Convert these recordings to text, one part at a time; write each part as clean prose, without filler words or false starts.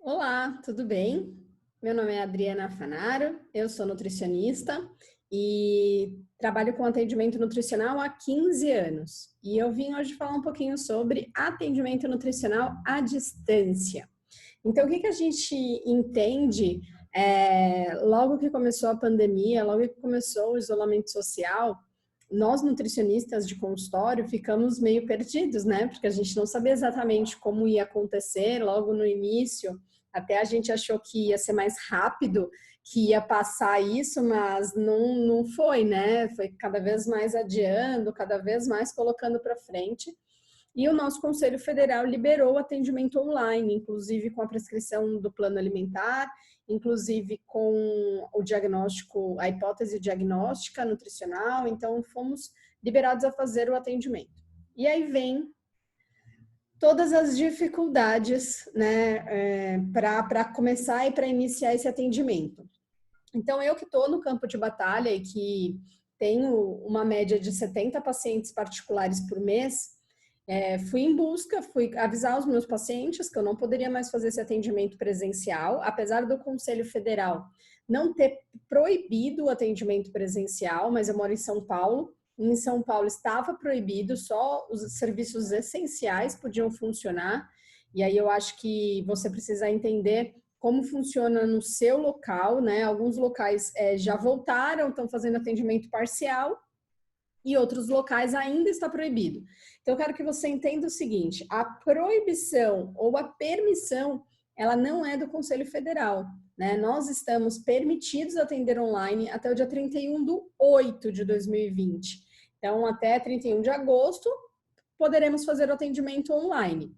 Olá, tudo bem? Meu nome é Adriana Fanaro, eu sou nutricionista e trabalho com atendimento nutricional há 15 anos. E eu vim hoje falar um pouquinho sobre atendimento nutricional à distância. Então, o que a gente entende logo que começou a pandemia, logo que começou o isolamento social, nós nutricionistas de consultório ficamos meio perdidos, né? Porque a gente não sabia exatamente como ia acontecer logo no início. Até a gente achou que ia ser mais rápido, que ia passar isso, mas não foi, né? Foi cada vez mais adiando, cada vez mais colocando para frente. E o nosso Conselho Federal liberou o atendimento online, inclusive com a prescrição do plano alimentar, inclusive com o diagnóstico, a hipótese diagnóstica nutricional. Então, fomos liberados a fazer o atendimento. E aí vem todas as dificuldades, né, para começar e para iniciar esse atendimento. Então, eu que estou no campo de batalha e que tenho uma média de 70 pacientes particulares por mês, fui em busca, fui avisar os meus pacientes que eu não poderia mais fazer esse atendimento presencial, apesar do Conselho Federal não ter proibido o atendimento presencial, mas eu moro em São Paulo. Em São Paulo estava proibido, só os serviços essenciais podiam funcionar. E aí eu acho que você precisa entender como funciona no seu local, né? Alguns locais já voltaram, estão fazendo atendimento parcial, e outros locais ainda está proibido. Então, eu quero que você entenda o seguinte: a proibição ou a permissão, ela não é do Conselho Federal, né? Nós estamos permitidos a atender online até o dia 31/8/2020. Então, até 31 de agosto, poderemos fazer o atendimento online.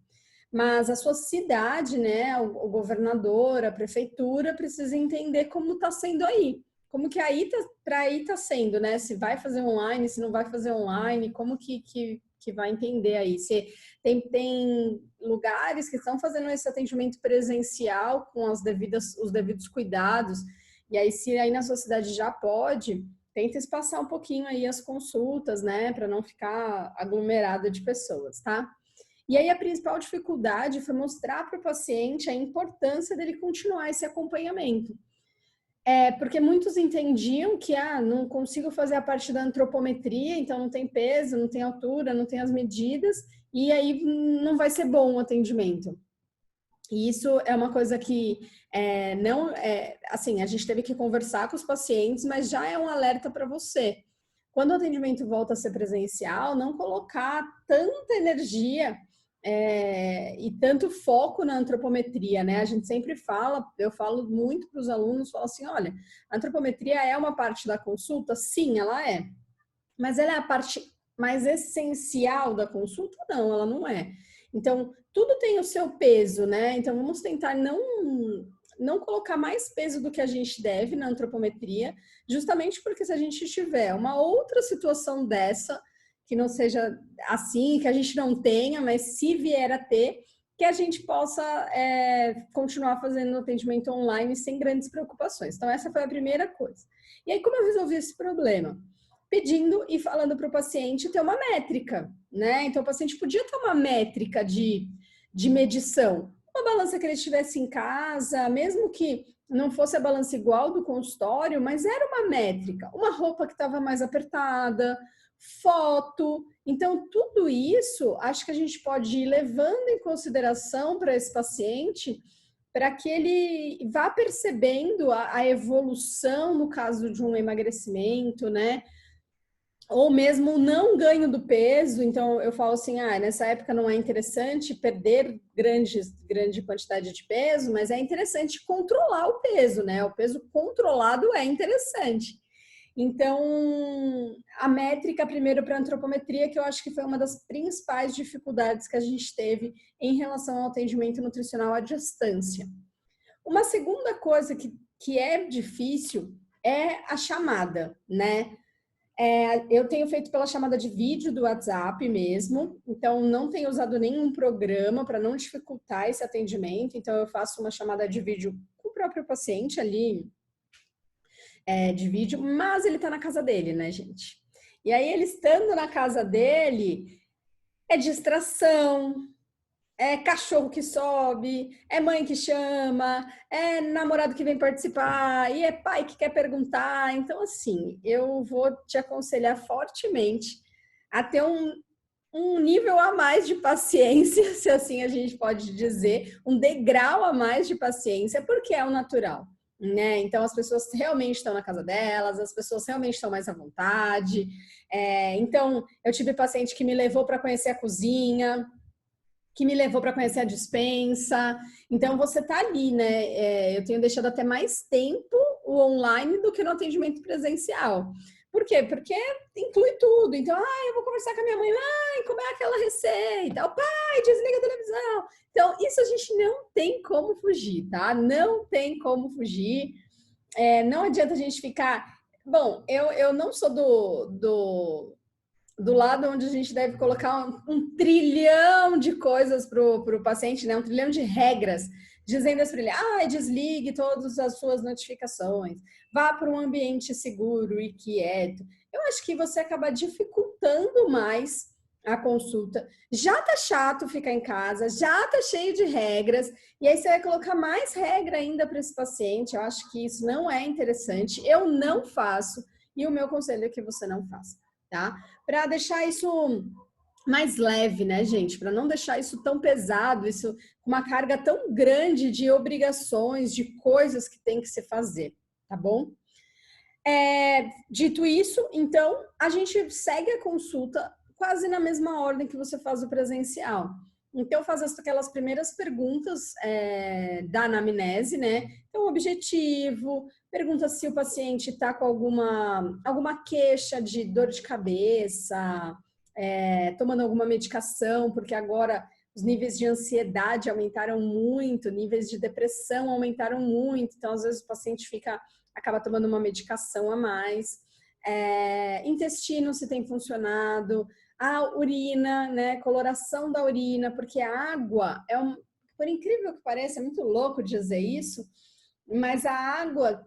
Mas a sua cidade, né, o governador, a prefeitura, precisa entender como está sendo aí. Como que aí para aí está sendo, né? Se vai fazer online, se não vai fazer online, como que vai entender aí? Se tem lugares que estão fazendo esse atendimento presencial com os devidos cuidados, e aí se aí na sua cidade já pode, tenta espaçar um pouquinho aí as consultas, né? Para não ficar aglomerada de pessoas, tá? E aí a principal dificuldade foi mostrar para o paciente a importância dele continuar esse acompanhamento. Porque muitos entendiam que não consigo fazer a parte da antropometria, então não tem peso, não tem altura, não tem as medidas, e aí não vai ser bom o atendimento. E isso é uma coisa que não é assim, a gente teve que conversar com os pacientes, mas já é um alerta para você. Quando o atendimento volta a ser presencial, não colocar tanta energia e tanto foco na antropometria, né? A gente sempre fala, eu falo muito para os alunos, falo assim, olha, a antropometria é uma parte da consulta? Sim, ela é. Mas ela é a parte mais essencial da consulta? Não, ela não é. Então, tudo tem o seu peso, né? Então, vamos tentar não colocar mais peso do que a gente deve na antropometria, justamente porque se a gente tiver uma outra situação dessa, que não seja assim, que a gente não tenha, mas se vier a ter, que a gente possa continuar fazendo o atendimento online sem grandes preocupações. Então, essa foi a primeira coisa. E aí, como eu resolvi esse problema? Pedindo e falando para o paciente ter uma métrica, né? Então, o paciente podia ter uma métrica de medição, uma balança que ele tivesse em casa, mesmo que não fosse a balança igual do consultório, mas era uma métrica, uma roupa que estava mais apertada, foto. Então, tudo isso, acho que a gente pode ir levando em consideração para esse paciente, para que ele vá percebendo a evolução no caso de um emagrecimento, né? Ou mesmo o não ganho do peso. Então eu falo assim, nessa época não é interessante perder grande quantidade de peso, mas é interessante controlar o peso, né? O peso controlado é interessante. Então, a métrica primeiro para a antropometria, que eu acho que foi uma das principais dificuldades que a gente teve em relação ao atendimento nutricional à distância. Uma segunda coisa que é difícil é a chamada, né? Eu tenho feito pela chamada de vídeo do WhatsApp mesmo, então não tenho usado nenhum programa para não dificultar esse atendimento. Então eu faço uma chamada de vídeo com o próprio paciente ali, de vídeo, mas ele está na casa dele, né, gente? E aí ele estando na casa dele, é distração, é cachorro que sobe, é mãe que chama, é namorado que vem participar, e é pai que quer perguntar. Então, assim, eu vou te aconselhar fortemente a ter um nível a mais de paciência, se assim a gente pode dizer, um degrau a mais de paciência, porque é o natural. Né? Então, as pessoas realmente estão na casa delas, as pessoas realmente estão mais à vontade. Então, eu tive paciente que me levou para conhecer a cozinha, que me levou para conhecer a despensa. Então, você está ali, né? Eu tenho deixado até mais tempo o online do que no atendimento presencial. Por quê? Porque inclui tudo. Então, eu vou conversar com a minha mãe, como é aquela receita? O pai, desliga a televisão. Então, isso a gente não tem como fugir, tá? Não tem como fugir. Não adianta a gente ficar. Bom, eu não sou do lado onde a gente deve colocar um trilhão de coisas para o paciente, né? Um trilhão de regras, dizendo para ele, desligue todas as suas notificações, vá para um ambiente seguro e quieto. Eu acho que você acaba dificultando mais a consulta. Já tá chato ficar em casa, já tá cheio de regras, e aí você vai colocar mais regra ainda para esse paciente. Eu acho que isso não é interessante. Eu não faço, e o meu conselho é que você não faça, tá? Para deixar isso mais leve, né, gente? Para não deixar isso tão pesado, isso com uma carga tão grande de obrigações, de coisas que tem que se fazer, tá bom? Dito isso, então, a gente segue a consulta quase na mesma ordem que você faz o presencial. Então, faz aquelas primeiras perguntas da anamnese, né? Então, objetivo, pergunta se o paciente está com alguma queixa de dor de cabeça, tomando alguma medicação, porque agora os níveis de ansiedade aumentaram muito, níveis de depressão aumentaram muito, então, às vezes, o paciente acaba tomando uma medicação a mais. Intestino, se tem funcionado, a urina, né, coloração da urina, porque a água por incrível que pareça, é muito louco dizer isso, mas a água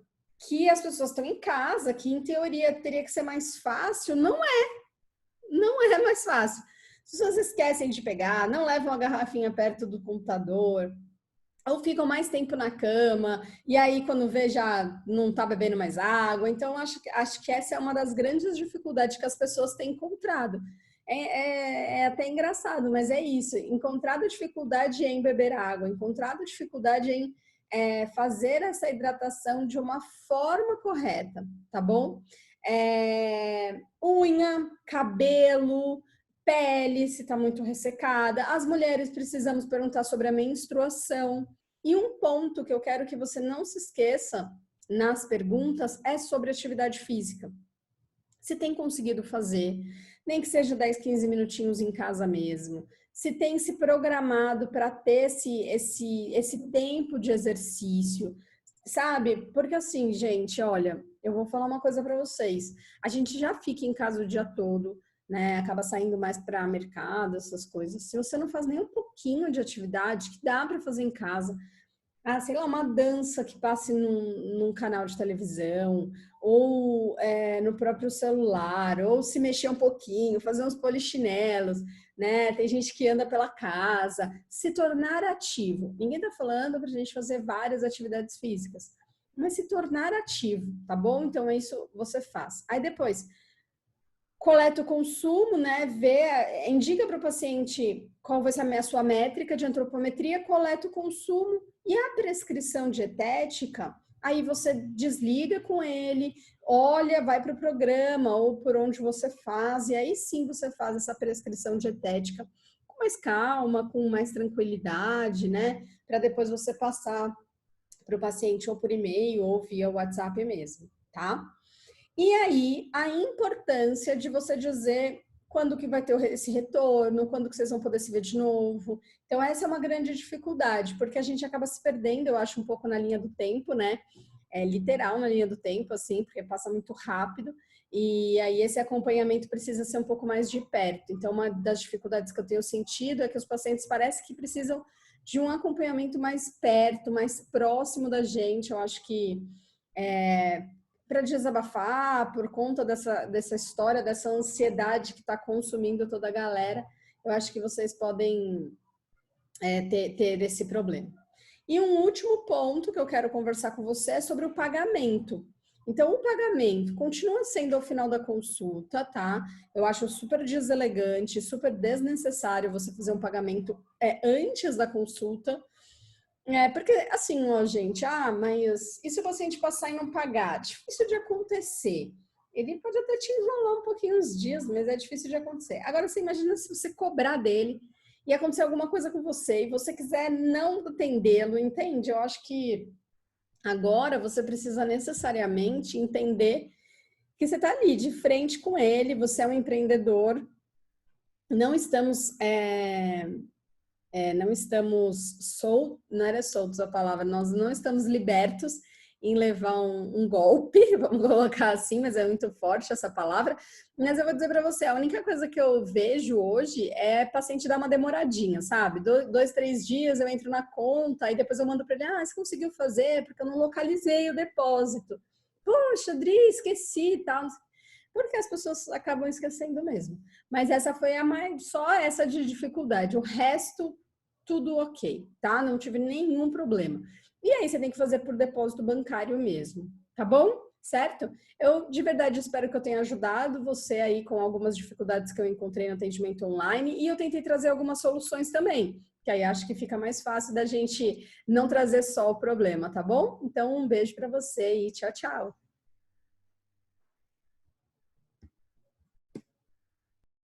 que as pessoas estão em casa, que em teoria teria que ser mais fácil, não é mais fácil. As pessoas esquecem de pegar, não levam a garrafinha perto do computador, ou ficam mais tempo na cama, e aí quando vê já não tá bebendo mais água. Então, acho que essa é uma das grandes dificuldades que as pessoas têm encontrado. É até engraçado, mas é isso. Encontrado dificuldade em beber água, encontrado dificuldade em fazer essa hidratação de uma forma correta, tá bom? Unha, cabelo, pele, se está muito ressecada. As mulheres precisamos perguntar sobre a menstruação. E um ponto que eu quero que você não se esqueça nas perguntas é sobre atividade física. Se tem conseguido fazer, nem que seja 10, 15 minutinhos em casa mesmo. Se tem se programado para ter esse tempo de exercício, sabe? Porque assim, gente, olha, eu vou falar uma coisa para vocês. A gente já fica em casa o dia todo, né? Acaba saindo mais para mercado, essas coisas. Se você não faz nem um pouquinho de atividade que dá para fazer em casa, sei lá, uma dança que passe num canal de televisão, ou no próprio celular, ou se mexer um pouquinho, fazer uns polichinelos, né? Tem gente que anda pela casa, se tornar ativo. Ninguém está falando para a gente fazer várias atividades físicas, mas se tornar ativo, tá bom? Então, isso você faz. Aí depois, coleta o consumo, né? Indica para o paciente qual vai ser a sua métrica de antropometria, coleta o consumo e a prescrição dietética. Aí você desliga com ele, olha, vai para o programa ou por onde você faz, e aí sim você faz essa prescrição dietética com mais calma, com mais tranquilidade, né? Para depois você passar para o paciente ou por e-mail ou via WhatsApp mesmo, tá? E aí, a importância de você dizer quando que vai ter esse retorno, quando que vocês vão poder se ver de novo. Então, essa é uma grande dificuldade, porque a gente acaba se perdendo, eu acho, um pouco na linha do tempo, né? É literal na linha do tempo, assim, porque passa muito rápido. E aí, esse acompanhamento precisa ser um pouco mais de perto. Então, uma das dificuldades que eu tenho sentido é que os pacientes parecem que precisam de um acompanhamento mais perto, mais próximo da gente. Eu acho que para desabafar por conta dessa história, dessa ansiedade que está consumindo toda a galera, eu acho que vocês podem ter esse problema. E um último ponto que eu quero conversar com você é sobre o pagamento. Então, o pagamento continua sendo ao final da consulta, tá? Eu acho super deselegante, super desnecessário você fazer um pagamento antes da consulta. Porque assim, ó, gente, mas e se o paciente passar e não pagar? Difícil de acontecer. Ele pode até te enrolar um pouquinho uns dias, mas é difícil de acontecer. Agora, você imagina se você cobrar dele e acontecer alguma coisa com você e você quiser não atendê-lo, entende? Eu acho que agora você precisa necessariamente entender que você está ali de frente com ele, você é um empreendedor, não estamos não era soltos a palavra, nós não estamos libertos em levar um golpe, vamos colocar assim, mas é muito forte essa palavra. Mas eu vou dizer para você, a única coisa que eu vejo hoje é paciente dar uma demoradinha, sabe? 2, 3 dias eu entro na conta e depois eu mando para ele, você conseguiu fazer porque eu não localizei o depósito. Poxa, Adri, esqueci e tal. Porque as pessoas acabam esquecendo mesmo. Mas essa foi só essa de dificuldade. O resto, tudo ok, tá? Não tive nenhum problema. E aí você tem que fazer por depósito bancário mesmo, tá bom? Certo? Eu de verdade espero que eu tenha ajudado você aí com algumas dificuldades que eu encontrei no atendimento online e eu tentei trazer algumas soluções também, que aí acho que fica mais fácil da gente não trazer só o problema, tá bom? Então um beijo para você e tchau, tchau.